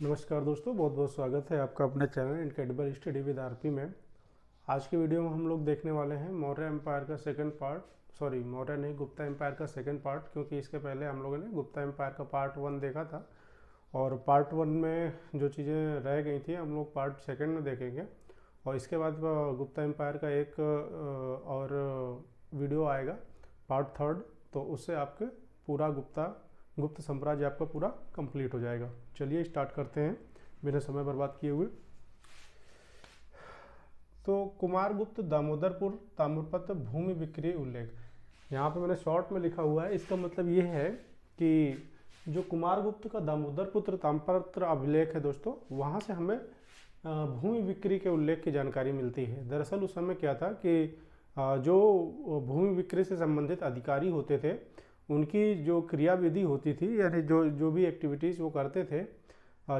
नमस्कार दोस्तों, बहुत बहुत स्वागत है आपका अपने channel incredible study with RP में। आज की वीडियो में हम लोग देखने वाले हैं मौर्य एम्पायर का सेकंड पार्ट। सॉरी, मौर्य नहीं, गुप्ता एम्पायर का सेकंड पार्ट, क्योंकि इसके पहले हम लोगों ने गुप्ता एम्पायर का पार्ट 1 देखा था और पार्ट 1 में जो चीज़ें रह गई थी हम लोग पार्ट सेकंड में देखेंगे। और इसके बाद गुप्ता एम्पायर का एक और वीडियो आएगा पार्ट 3, तो उससे आपके पूरा गुप्त साम्राज्य आपका पूरा कंप्लीट हो जाएगा। चलिए स्टार्ट करते हैं बिना समय बर्बाद किए हुए। तो कुमारगुप्त दामोदरपुर ताम्रपत्र भूमि विक्रय उल्लेख, यहाँ पे मैंने शॉर्ट में लिखा हुआ है। इसका मतलब ये है कि जो कुमारगुप्त का दामोदरपुत्र ताम्रपत्र अभिलेख है दोस्तों, वहाँ से हमें भूमि बिक्री के उल्लेख की जानकारी मिलती है। दरअसल उस समय क्या था कि जो भूमि बिक्री से संबंधित अधिकारी होते थे, उनकी जो क्रियाविधि होती थी, यानी जो भी एक्टिविटीज़ वो करते थे,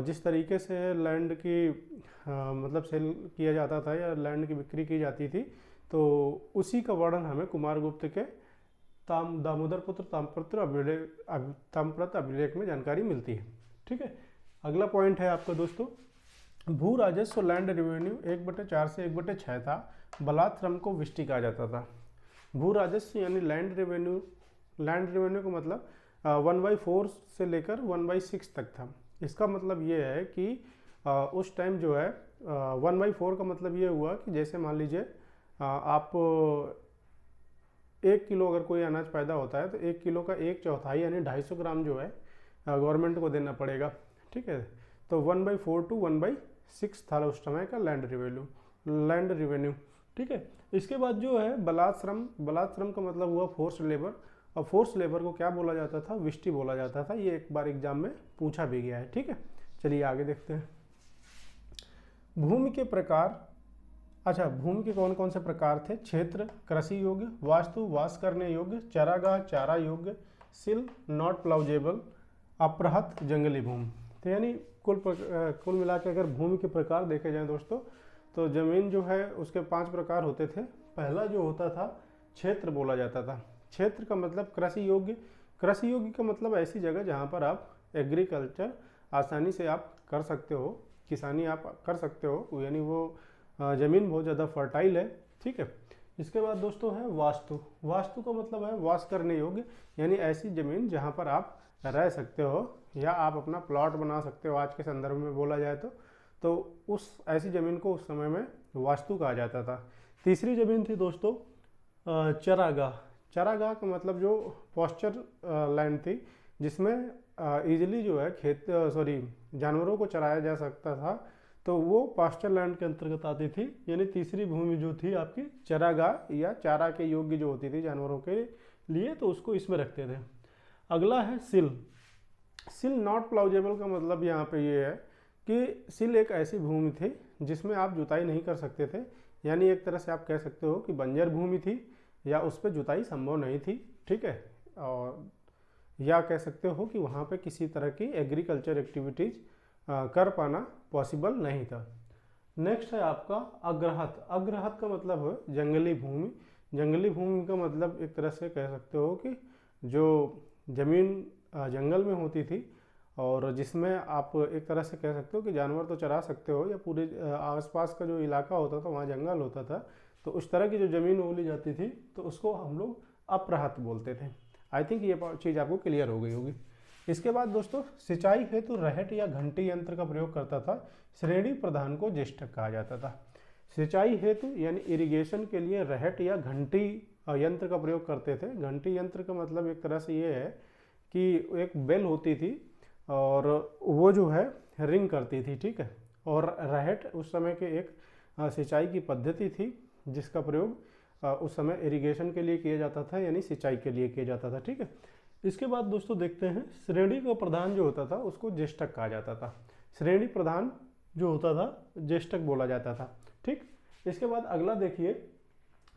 जिस तरीके से लैंड की मतलब सेल किया जाता था या लैंड की बिक्री की जाती थी, तो उसी का वर्णन हमें कुमारगुप्त के दामोदरपुत्र ताम्रपत्र अभिलेख में जानकारी मिलती है। ठीक है, अगला पॉइंट है आपका दोस्तों, भू राजस्व लैंड रेवेन्यू 1/4 से 1/6 था। बलात् श्रम को विष्टि कहा जाता था। भू राजस्व यानी लैंड रेवेन्यू का मतलब 1/4 से लेकर 1/6 तक था। इसका मतलब ये है कि उस टाइम जो है 1/4 का मतलब ये हुआ कि जैसे मान लीजिए आप 1 किलो अगर कोई अनाज पैदा होता है तो 1 किलो का 1/4 यानी 250 ग्राम जो है गवर्नमेंट को देना पड़ेगा। ठीक है, तो 1/4 टू 1/6 था उस समय का लैंड रेवेन्यू। ठीक है, इसके बाद जो है बलात् श्रम का मतलब हुआ फोर्स लेबर। और फोर्स लेबर को क्या बोला जाता था? विष्टि बोला जाता था। ये एक बार एग्जाम में पूछा भी गया है। ठीक है, चलिए आगे देखते हैं। भूमि के प्रकार, अच्छा, भूमि के कौन कौन से प्रकार थे? क्षेत्र, कृषि योग्य, वास्तु, वास करने योग्य, चरागाह, चारा योग्य, सिल, नॉट प्लाउजेबल, अपृहत, जंगली भूमि। तो यानी कुल मिला के अगर भूमि के प्रकार देखे जाएं दोस्तों, तो जमीन जो है उसके 5 प्रकार होते थे। पहला जो होता था क्षेत्र बोला जाता था। क्षेत्र का मतलब कृषि योग्य का मतलब ऐसी जगह जहाँ पर आप एग्रीकल्चर आसानी से आप कर सकते हो, किसानी आप कर सकते हो, यानी वो ज़मीन बहुत ज़्यादा फर्टाइल है। ठीक है, इसके बाद दोस्तों है वास्तु का मतलब है वास करने योग्य, यानी ऐसी ज़मीन जहाँ पर आप रह सकते हो या आप अपना प्लॉट बना सकते हो, आज के संदर्भ में बोला जाए तो उस ऐसी ज़मीन को उस समय में वास्तु कहा जाता था। तीसरी ज़मीन थी दोस्तों चरागाह का मतलब जो पॉस्चर लैंड थी, जिसमें इजीली जो है जानवरों को चराया जा सकता था, तो वो पास्चर लैंड के अंतर्गत आती थी। यानी तीसरी भूमि जो थी आपकी चरागाह या चारा के योग्य जो होती थी जानवरों के लिए, तो उसको इसमें रखते थे। अगला है सिल नॉट प्लाउजेबल का मतलब यहाँ पे ये है कि सिल एक ऐसी भूमि थी जिसमें आप जुताई नहीं कर सकते थे। यानी एक तरह से आप कह सकते हो कि बंजर भूमि थी या उस पर जुताई संभव नहीं थी। ठीक है, और या कह सकते हो कि वहाँ पे किसी तरह की एग्रीकल्चर एक्टिविटीज़ कर पाना पॉसिबल नहीं था। नेक्स्ट है आपका अग्रहत का मतलब है जंगली भूमि का मतलब एक तरह से कह सकते हो कि जो ज़मीन जंगल में होती थी और जिसमें आप एक तरह से कह सकते हो कि जानवर तो चरा सकते हो, या पूरे आसपास का जो इलाका होता था वहाँ जंगल होता था, तो उस तरह की जो ज़मीन बोली जाती थी तो उसको हम लोग अपृहत बोलते थे। आई थिंक ये चीज़ आपको क्लियर हो गई होगी। इसके बाद दोस्तों सिंचाई हेतु रहट या घंटी यंत्र का प्रयोग करता था। श्रेणी प्रधान को ज्येष्ठक कहा जाता था। सिंचाई हेतु यानी इरिगेशन के लिए रहट या घंटी यंत्र का प्रयोग करते थे। घंटी यंत्र का मतलब एक तरह से ये है कि एक बेल होती थी और वो जो है रिंग करती थी। ठीक है, और रहट उस समय के एक सिंचाई की पद्धति थी जिसका प्रयोग उस समय इरिगेशन के लिए किया जाता था, यानी सिंचाई के लिए किया जाता था। ठीक है, इसके बाद दोस्तों देखते हैं श्रेणी का प्रधान जो होता था उसको ज्येष्ठक कहा जाता था। श्रेणी प्रधान जो होता था ज्येष्ठक बोला जाता था। ठीक, इसके बाद अगला देखिए,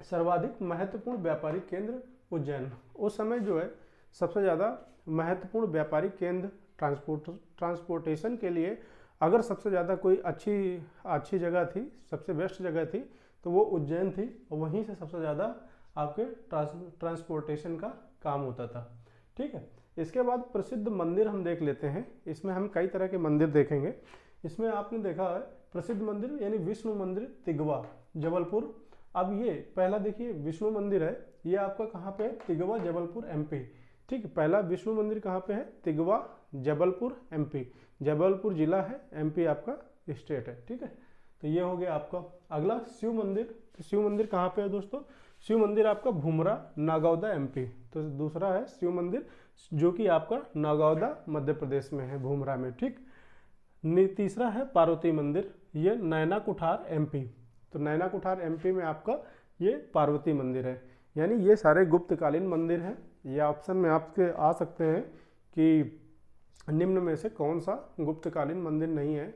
सर्वाधिक महत्वपूर्ण व्यापारिक केंद्र उज्जैन। उस समय जो है सबसे ज़्यादा महत्वपूर्ण व्यापारिक केंद्र ट्रांसपोर्टेशन के लिए अगर सबसे ज़्यादा कोई अच्छी जगह थी, सबसे बेस्ट जगह थी, तो वो उज्जैन थी। और वहीं से सबसे ज़्यादा आपके ट्रांसपोर्टेशन का काम होता था। ठीक है, इसके बाद प्रसिद्ध मंदिर हम देख लेते हैं। इसमें हम कई तरह के मंदिर देखेंगे। इसमें आपने देखा है प्रसिद्ध मंदिर यानी विष्णु मंदिर तिगवा जबलपुर। अब ये पहला देखिए विष्णु मंदिर है, ये आपका कहाँ पे है, तिगवा जबलपुर एमपी। ठीक है, पहला विष्णु मंदिर कहाँ पे है, तिगवा जबलपुर एमपी। जबलपुर जिला है, एमपी आपका स्टेट है। ठीक है, तो ये हो गया आपका। अगला शिव मंदिर, तो शिव मंदिर कहाँ पे है दोस्तों, शिव मंदिर आपका भूमरा नागौदा एमपी। तो दूसरा है शिव मंदिर जो कि आपका नागौदा मध्य प्रदेश में है, भूमरा में। ठीक, तीसरा है पार्वती मंदिर, ये नैना कुठार एमपी। तो नैना कुठार एमपी में आपका ये पार्वती मंदिर है। यानी ये सारे गुप्तकालीन मंदिर हैं। ये ऑप्शन में आपके आ सकते हैं कि निम्न में से कौन सा गुप्तकालीन मंदिर नहीं है।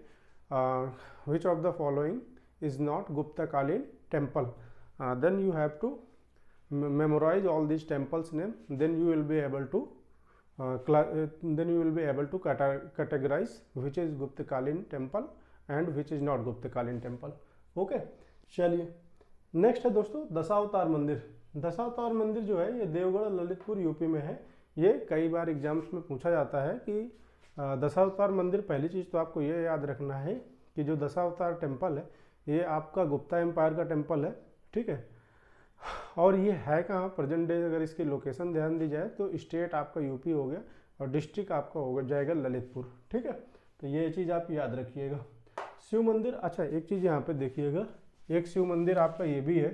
Which of the following is not गुप्तकालीन temple. Then you have to memorize all these temples name, then you will be able to categorize which is Guptakaलीन temple and which is not Guptakaलीन temple. Okay, चलिए next है दोस्तों दशावतार मंदिर। दशावतार मंदिर जो है ये Deogarh Lalitpur UP में है। ये कई बार एग्जाम्स में पूछा जाता है कि दशावतार मंदिर, पहली चीज़ तो आपको ये याद रखना है कि जो दशावतार टेम्पल है ये आपका गुप्ता एम्पायर का टेम्पल है। ठीक है, और ये है कहाँ, प्रेजेंट डे अगर इसकी लोकेशन ध्यान दी जाए तो स्टेट आपका यूपी हो गया और डिस्ट्रिक्ट आपका हो जाएगा ललितपुर। ठीक है, तो ये चीज़ आप याद रखिएगा। शिव मंदिर, अच्छा एक चीज़ यहाँ पे देखिएगा, एक शिव मंदिर आपका ये भी है,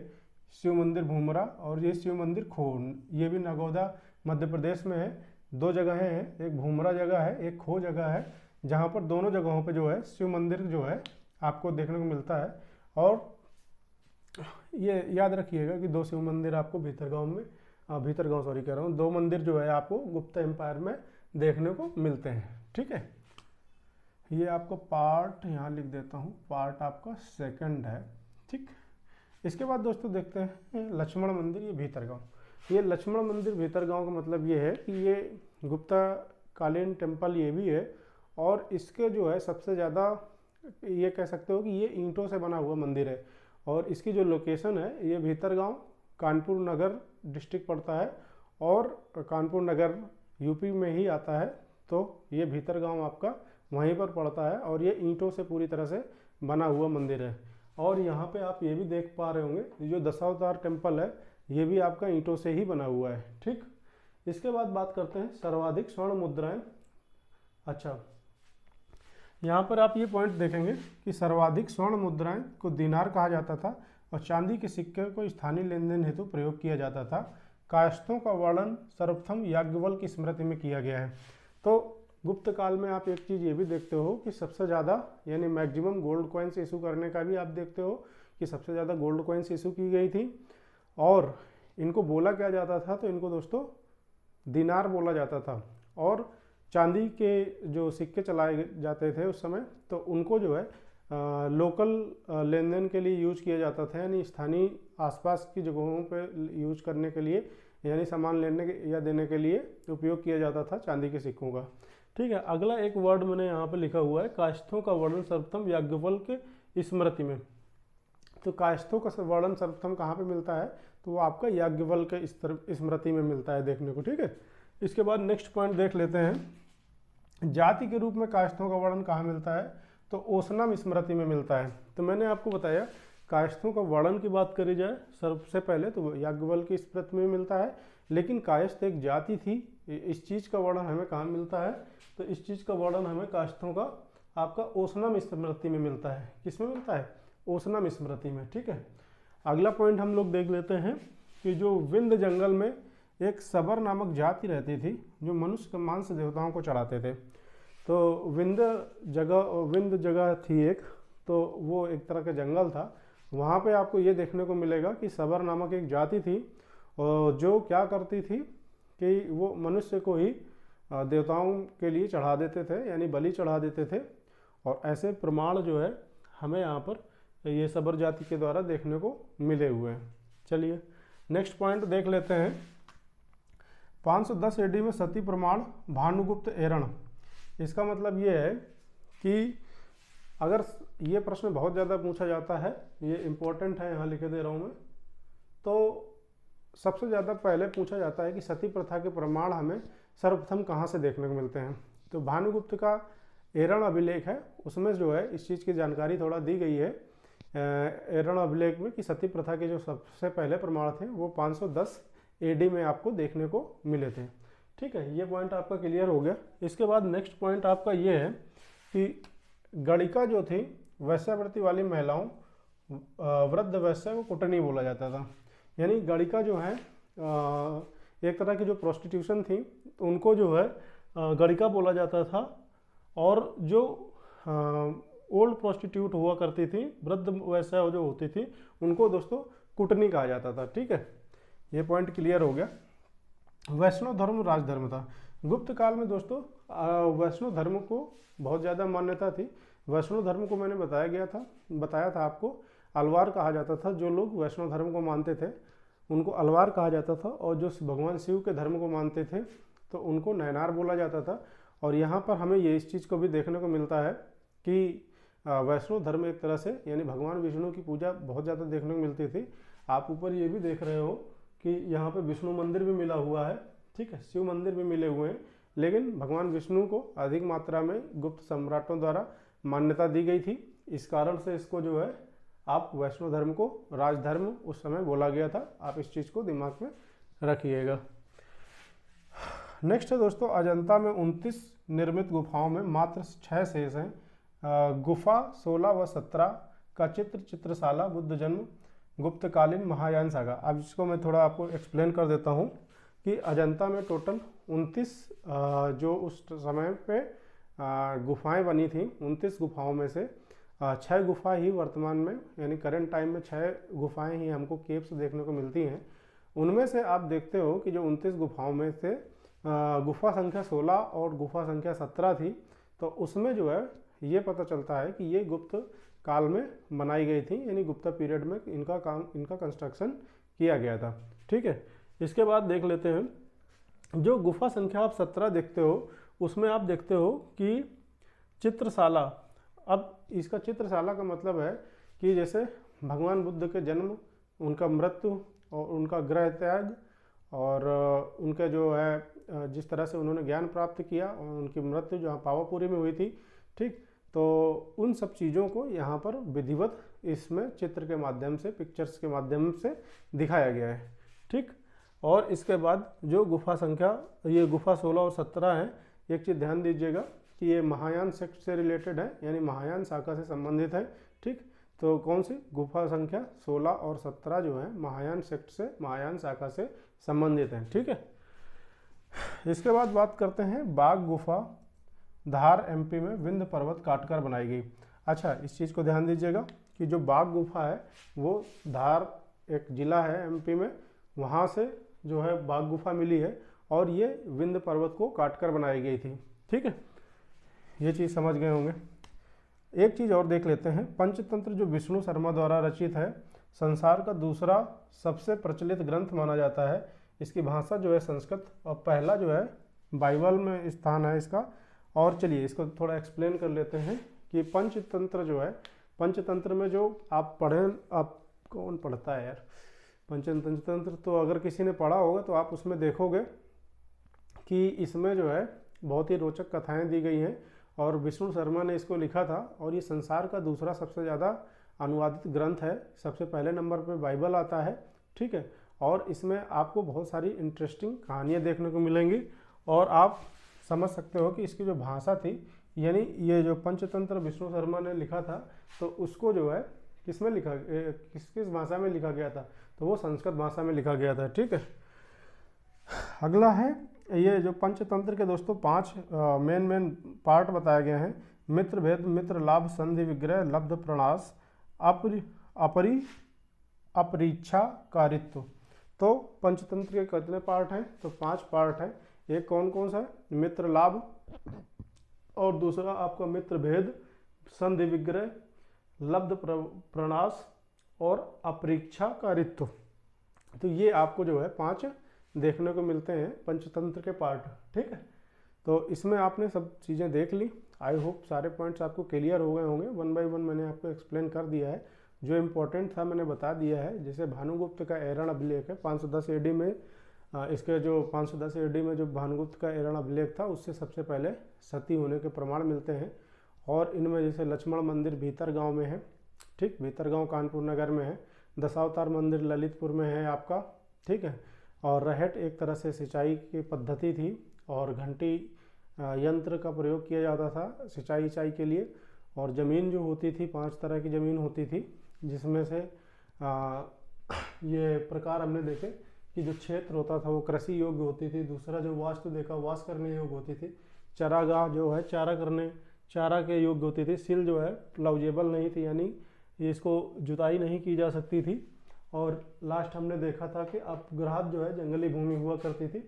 शिव मंदिर भूमरा, और ये शिव मंदिर खो, ये भी नागौदा मध्य प्रदेश में है। दो जगहें हैं, एक भूमरा जगह है, एक खो जगह है, जहाँ पर दोनों जगहों पे जो है शिव मंदिर जो है आपको देखने को मिलता है। और ये याद रखिएगा कि दो शिव मंदिर आपको भीतरगांव में, भीतरगांव सॉरी कह रहा हूँ, दो मंदिर जो है आपको गुप्ता एम्पायर में देखने को मिलते हैं। ठीक है, ये आपको पार्ट यहाँ लिख देता हूँ, पार्ट आपका सेकंड है। ठीक, इसके बाद दोस्तों देखते हैं लक्ष्मण मंदिर, ये भीतरगांव। ये लक्ष्मण मंदिर भीतरगांव का मतलब ये है कि ये गुप्ता कालीन टेम्पल ये भी है, और इसके जो है सबसे ज़्यादा ये कह सकते हो कि ये ईंटों से बना हुआ मंदिर है। और इसकी जो लोकेशन है ये भीतरगांव कानपुर नगर डिस्ट्रिक्ट पड़ता है, और कानपुर नगर यूपी में ही आता है। तो ये भीतरगांव आपका वहीं पर पड़ता है, और ये ईंटों से पूरी तरह से बना हुआ मंदिर है। और यहाँ पे आप ये भी देख पा रहे होंगे जो दशावतार टेम्पल है ये भी आपका ईंटों से ही बना हुआ है। ठीक, इसके बाद बात करते हैं सर्वाधिक स्वर्ण मुद्राएं। अच्छा, यहाँ पर आप ये पॉइंट देखेंगे कि सर्वाधिक स्वर्ण मुद्राएं को दिनार कहा जाता था, और चांदी के सिक्के को स्थानीय लेन देन हेतु प्रयोग किया जाता था। कायस्थों का वर्णन सर्वप्रथम याज्ञवल्क्य की स्मृति में किया गया है। तो गुप्त काल में आप एक चीज़ ये भी देखते हो कि सबसे ज़्यादा यानी मैक्सिमम गोल्ड कॉइन्स इशू करने का भी आप देखते हो कि सबसे ज़्यादा गोल्ड कॉइन्स इशू की गई थी। और इनको बोला क्या जाता था, तो इनको दोस्तों दिनार बोला जाता था। और चांदी के जो सिक्के चलाए जाते थे उस समय, तो उनको जो है लोकल लेन देन के लिए यूज किया जाता था, यानी स्थानीय आसपास की जगहों पे यूज करने के लिए, यानी सामान लेने या देने के लिए उपयोग किया जाता था चांदी के सिक्कों का। ठीक है, अगला एक वर्ड मैंने यहाँ पे लिखा हुआ है कायस्थों का वर्णन सर्वप्रथम याज्ञवल्क्य स्मृति में। तो कायस्थों का वर्णन सर्वप्रथम कहाँ पे मिलता है, तो वो आपका याज्ञवल्क्य स्मृति में मिलता है देखने को। ठीक है, इसके बाद नेक्स्ट पॉइंट देख लेते हैं, जाति के रूप में कायस्थों का वर्णन कहाँ मिलता है, तो ओसनम स्मृति में मिलता है। तो मैंने आपको बताया कायस्थों का वर्णन की बात करी जाए सबसे पहले तो याज्ञवल्क्य स्मृति में मिलता है, लेकिन कायस्थ एक जाति थी। इस चीज़ का वर्णन हमें कहाँ मिलता है, तो इस चीज़ का वर्णन हमें कायस्थों का आपका ओसनम स्मृति में मिलता है। किसमें मिलता है, ओसनम स्मृति में। ठीक है, अगला पॉइंट हम लोग देख लेते हैं कि जो विंध्य जंगल में एक सबर नामक जाति रहती थी जो मनुष्य के मांस देवताओं को चढ़ाते थे। तो विंध्य जगह थी एक, तो वो एक तरह का जंगल था। वहाँ पे आपको ये देखने को मिलेगा कि सबर नामक एक जाति थी जो क्या करती थी कि वो मनुष्य को ही देवताओं के लिए चढ़ा देते थे, यानी बलि चढ़ा देते थे। और ऐसे प्रमाण जो है हमें यहाँ पर ये सबर जाति के द्वारा देखने को मिले हुए हैं। चलिए नेक्स्ट पॉइंट देख लेते हैं, 510 AD में सती प्रमाण भानुगुप्त एरण। इसका मतलब ये है कि अगर ये प्रश्न बहुत ज़्यादा पूछा जाता है, ये इम्पोर्टेंट है, यहाँ लिखे दे रहा हूँ मैं, तो सबसे ज़्यादा पहले पूछा जाता है कि सती प्रथा के प्रमाण हमें सर्वप्रथम कहाँ से देखने को मिलते हैं। तो भानुगुप्त का एरण अभिलेख है, उसमें जो है इस चीज़ की जानकारी थोड़ा दी गई है एरण अभिलेख में कि सती प्रथा के जो सबसे पहले प्रमाण थे वो 510 AD में आपको देखने को मिले थे। ठीक है, ये पॉइंट आपका क्लियर हो गया। इसके बाद नेक्स्ट पॉइंट आपका ये है कि गणिका जो थी वैश्यावृत्ति वाली महिलाओं, वृद्ध वैश्य को कुटनी बोला जाता था। यानी गणिका जो है एक तरह की जो प्रोस्टिट्यूशन थी उनको जो है गणिका बोला जाता था, और जो ओल्ड प्रोस्टिट्यूट हुआ करती थी, वृद्ध वैश्या जो होती थी, उनको दोस्तों कुटनी कहा जाता था। ठीक है, ये पॉइंट क्लियर हो गया। वैष्णव धर्म राजधर्म था। गुप्त काल में दोस्तों वैष्णव धर्म को बहुत ज़्यादा मान्यता थी। वैष्णव धर्म को मैंने बताया था आपको, अलवार कहा जाता था। जो लोग वैष्णव धर्म को मानते थे उनको अलवार कहा जाता था, और जो भगवान शिव के धर्म को मानते थे तो उनको नयनार बोला जाता था। और यहाँ पर हमें ये इस चीज़ को भी देखने को मिलता है कि वैष्णव धर्म एक तरह से यानी भगवान विष्णु की पूजा बहुत ज़्यादा देखने को मिलती थी। आप ऊपर ये भी देख रहे हो कि यहाँ पे विष्णु मंदिर भी मिला हुआ है। ठीक है, शिव मंदिर भी मिले हुए हैं, लेकिन भगवान विष्णु को अधिक मात्रा में गुप्त सम्राटों द्वारा मान्यता दी गई थी। इस कारण से इसको जो है आप वैष्णव धर्म को राजधर्म उस समय बोला गया था। आप इस चीज़ को दिमाग में रखिएगा। नेक्स्ट है दोस्तों, अजंता में 29 निर्मित गुफाओं में मात्र 6 शेष हैं। गुफा 16 व 17 का चित्रशाला, बुद्ध जन्म, गुप्तकालीन महायान सागा। अब इसको मैं थोड़ा आपको एक्सप्लेन कर देता हूँ कि अजंता में टोटल 29 जो उस समय पे गुफाएं बनी थी, 29 गुफाओं में से 6 गुफा ही वर्तमान में यानी करंट टाइम में 6 गुफाएं ही हमको केव्स देखने को मिलती हैं। उनमें से आप देखते हो कि जो 29 गुफाओं में से गुफा संख्या 16 और गुफा संख्या 17 थी, तो उसमें जो है ये पता चलता है कि ये गुप्त काल में बनाई गई थी, यानी गुप्ता पीरियड में इनका कंस्ट्रक्शन किया गया था। ठीक है, इसके बाद देख लेते हैं जो गुफा संख्या आप 17 देखते हो उसमें आप देखते हो कि चित्रशाला। अब इसका चित्रशाला का मतलब है कि जैसे भगवान बुद्ध के जन्म, उनका मृत्यु और उनका गृह त्याग और उनका जो है जिस तरह से उन्होंने ज्ञान प्राप्त किया और उनकी मृत्यु जहाँ पावापुरी में हुई थी। ठीक, तो उन सब चीज़ों को यहाँ पर विधिवत इसमें चित्र के माध्यम से, पिक्चर्स के माध्यम से दिखाया गया है। ठीक, और इसके बाद जो गुफा संख्या ये गुफा 16 और 17 है, एक चीज़ ध्यान दीजिएगा कि ये महायान सेक्ट से रिलेटेड है, यानी महायान शाखा से संबंधित है। ठीक, तो कौन सी गुफा संख्या 16 और 17 जो है महायान सेक्ट से, महायान शाखा से संबंधित है। ठीक है, इसके बाद बात करते हैं बाघ गुफा, धार MP में विंध्य पर्वत काटकर बनाई गई। अच्छा, इस चीज़ को ध्यान दीजिएगा कि जो बाघ गुफा है वो धार एक जिला है MP में, वहाँ से जो है बाघ गुफा मिली है और ये विंध्य पर्वत को काटकर बनाई गई थी। ठीक है, ये चीज़ समझ गए होंगे। एक चीज़ और देख लेते हैं, पंचतंत्र जो विष्णु शर्मा द्वारा रचित है, संसार का दूसरा सबसे प्रचलित ग्रंथ माना जाता है। इसकी भाषा जो है संस्कृत और पहला जो है बाइबल में स्थान है इसका। और चलिए इसको थोड़ा एक्सप्लेन कर लेते हैं कि पंचतंत्र जो है, पंचतंत्र में जो आप पढ़ें, आप कौन पढ़ता है यार पंचतंत्र, तो अगर किसी ने पढ़ा होगा तो आप उसमें देखोगे कि इसमें जो है बहुत ही रोचक कथाएं दी गई हैं और विष्णु शर्मा ने इसको लिखा था। और ये संसार का दूसरा सबसे ज़्यादा अनुवादित ग्रंथ है, सबसे पहले नंबर पे बाइबल आता है। ठीक है, और इसमें आपको बहुत सारी इंटरेस्टिंग कहानियाँ देखने को मिलेंगी और आप समझ सकते हो कि इसकी जो भाषा थी, यानी ये जो पंचतंत्र विष्णु शर्मा ने लिखा था तो उसको जो है किसमें लिखा, किस भाषा में लिखा गया था, तो वो संस्कृत भाषा में लिखा गया था। ठीक है, अगला है ये जो पंचतंत्र के दोस्तों 5 मेन पार्ट बताए गए हैं। मित्र भेद, मित्र लाभ, संधि विग्रह, लब्ध प्रणाश, अपरीक्षा कारित्व। तो पंचतंत्र के कितने पार्ट हैं, तो 5 पार्ट हैं। एक कौन कौन सा है, मित्र लाभ, और दूसरा आपका मित्र भेद, संधि विग्रह, लब्ध प्रणाश और अपरीक्षा कारित्व। तो ये आपको जो है 5 देखने को मिलते हैं पंचतंत्र के पार्ट। ठीक है, तो इसमें आपने सब चीज़ें देख ली। आई होप सारे पॉइंट्स आपको क्लियर हो गए होंगे। 1 बाय 1 मैंने आपको एक्सप्लेन कर दिया है, जो इम्पोर्टेंट था मैंने बता दिया है। जैसे भानुगुप्त का एरण अभिलेख है 510 AD में इसके जो 510 AD में जो भानुगुप्त का एरण अभिलेख था उससे सबसे पहले सती होने के प्रमाण मिलते हैं। और इनमें जैसे लक्ष्मण मंदिर भीतर गांव में है, ठीक, भीतर गांव कानपुर नगर में है। दशावतार मंदिर ललितपुर में है आपका, ठीक है। और रहट एक तरह से सिंचाई की पद्धति थी और घंटी यंत्र का प्रयोग किया जाता था सिंचाई के लिए। और ज़मीन जो होती थी 5 तरह की ज़मीन होती थी, जिसमें से ये प्रकार हमने देखे कि जो क्षेत्र होता था वो कृषि योग्य होती थी। दूसरा जो वास्तु देखा वास करने योग्य होती थी। चरागाह जो है चारा के योग्य होती थी। सिल जो है प्लाउजेबल नहीं थी, यानी इसको जुताई नहीं की जा सकती थी। और लास्ट हमने देखा था कि अपग्रहात जो है जंगली भूमि हुआ करती थी।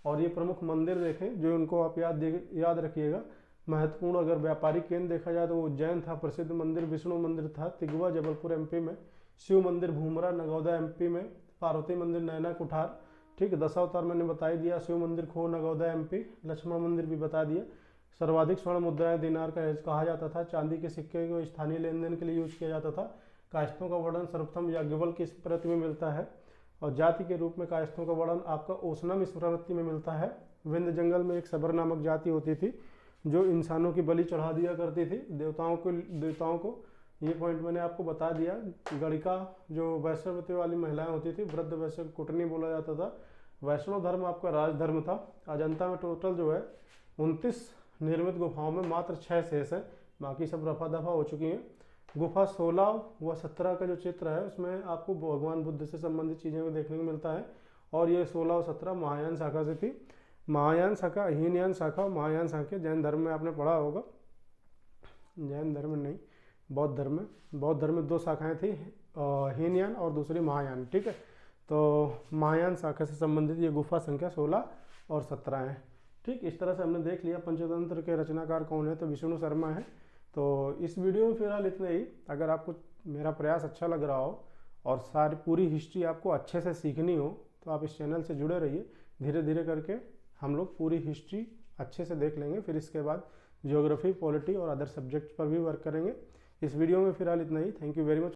और ये प्रमुख मंदिर देखें जो इनको आप याद रखिएगा। महत्वपूर्ण अगर व्यापारिक केंद्र देखा जाए तो उज्जैन था, प्रसिद्ध मंदिर विष्णु मंदिर था तिगवा जबलपुर MP में, शिव मंदिर भूमरा नगौदा MP में, पार्वती मंदिर नैना कुठार, ठीक है। दशावतार मैंने बता ही दिया, शिव मंदिर खो नगौदा MP, लक्ष्मण मंदिर भी बता दिया। सर्वाधिक स्वर्ण मुद्राएं दिनार का कहा जाता था। चांदी के सिक्के को स्थानीय लेन देन के लिए यूज किया जाता था। कायस्थों का वर्णन सर्वप्रथम याज्ञवल्क्य की स्मृति में मिलता है। और जाति के रूप में कायस्थों का वर्णन आपका ओसनम स्मृति में मिलता है। विंध्य जंगल में एक सबर नामक जाति होती थी जो इंसानों की बलि चढ़ा दिया करती थी देवताओं को। ये पॉइंट मैंने आपको बता दिया। गणिका जो वैश्यवती वाली महिलाएं होती थी, वृद्ध वैश्य कुटनी बोला जाता था। वैष्णव धर्म आपका राजधर्म था। अजंता में टोटल जो है 29 निर्मित गुफाओं में मात्र 6 शेष है, बाकी सब रफा दफा हो चुकी हैं। गुफा 16 व 17 का जो चित्र है उसमें आपको भगवान बुद्ध से संबंधित चीज़ें को देखने को मिलता है। और ये 16 और 17 महायान शाखा से थी। महायान शाखा, हीनयान शाखा, महायान शाखा जैन धर्म में आपने पढ़ा होगा। जैन धर्म नहीं, बौद्ध धर्म में। बौद्ध धर्म में 2 शाखाएं थी, हीनयान और दूसरी महायान, ठीक है। तो महायान शाखा से संबंधित ये गुफा संख्या 16 और 17 है, ठीक। इस तरह से हमने देख लिया पंचतंत्र के रचनाकार कौन है, तो विष्णु शर्मा है। तो इस वीडियो में फिलहाल इतना ही। अगर आपको मेरा प्रयास अच्छा लग रहा हो और सारी पूरी हिस्ट्री आपको अच्छे से सीखनी हो तो आप इस चैनल से जुड़े रहिए। धीरे धीरे करके हम लोग पूरी हिस्ट्री अच्छे से देख लेंगे। फिर इसके बाद ज्योग्राफी, पॉलिटी और अदर सब्जेक्ट पर भी वर्क करेंगे। इस वीडियो में फिलहाल इतना ही। Thank you very much.